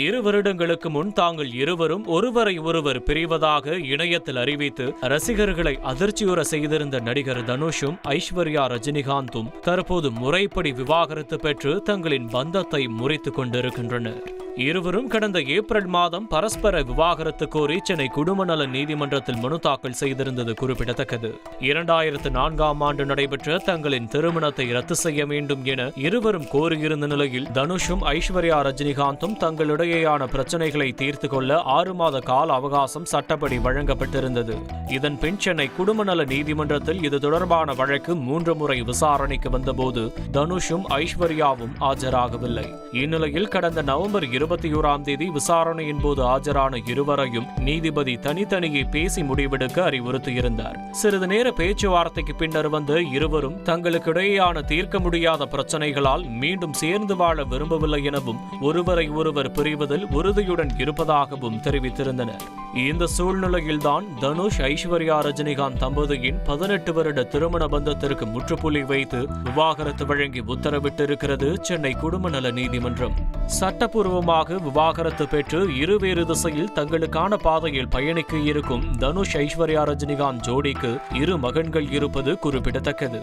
2 வருடங்களுக்கு முன் தாங்கள் இருவரும் ஒருவரை ஒருவர் பிரிவதாக இணையத்தில் அறிவித்து ரசிகர்களை அதிர்ச்சியுற செய்திருந்த நடிகர் தனுஷும் ஐஸ்வர்யா ரஜினிகாந்தும் தற்போது முறைப்படி விவாகரத்து பெற்று தங்களின் பந்தத்தை முறித்துக் கொண்டிருக்கின்றனர். இருவரும் கடந்த ஏப்ரல் மாதம் பரஸ்பர விவாகரத்து கோரி சென்னை குடும்ப நல நீதிமன்றத்தில் மனு தாக்கல் செய்திருந்தது குறிப்பிடத்தக்கது. 2004ஆம் ஆண்டு நடைபெற்ற தங்களின் திருமணத்தை ரத்து செய்ய வேண்டும் என இருவரும் கோரியிருந்த நிலையில் தனுஷும் ஐஸ்வர்யா ரஜினிகாந்தும் தங்களிடையேயான பிரச்சனைகளை தீர்த்து கொள்ள 6 மாத கால அவகாசம் சட்டப்படி வழங்கப்பட்டிருந்தது. இதன் பின் சென்னை குடும்ப நல நீதிமன்றத்தில் இது தொடர்பான வழக்கு 3 முறை விசாரணைக்கு வந்தபோது தனுஷும் ஐஸ்வர்யாவும் ஆஜராகவில்லை. இந்நிலையில் கடந்த நவம்பர் 21ஆம் தேதி விசாரணையின் போது ஆஜரான இருவரையும் நீதிபதி தனித்தனியே பேசி முடிவெடுக்க அறிவுறுத்தியிருந்தார். சிறிது நேர பேச்சுவார்த்தைக்கு பின்னர் வந்த இருவரும் தங்களுக்கிடையேயான தீர்க்க முடியாத பிரச்சனைகளால் மீண்டும் சேர்ந்து வாழ விரும்பவில்லை எனவும் ஒருவரை ஒருவர் பிரிவதில் உறுதியுடன் இருப்பதாகவும் தெரிவித்திருந்தனர். இந்த சூழ்நிலையில்தான் தனுஷ் ஐஸ்வர்யா ரஜினிகாந்த் தம்பதியின் 18 வருட திருமண பந்தத்திற்கு முற்றுப்புள்ளி வைத்து விவாகரத்து வழங்கி உத்தரவிட்டிருக்கிறது சென்னை குடும்ப நல நீதிமன்றம். சட்டப்பூர்வமாக விவாகரத்து பெற்று இருவேறு திசையில் தங்களுக்கான பாதையில் பயணிக்க இருக்கும் தனுஷ் ஐஸ்வர்யா ரஜினிகாந்த் ஜோடிக்கு 2 மகன்கள் இருப்பது குறிப்பிடத்தக்கது.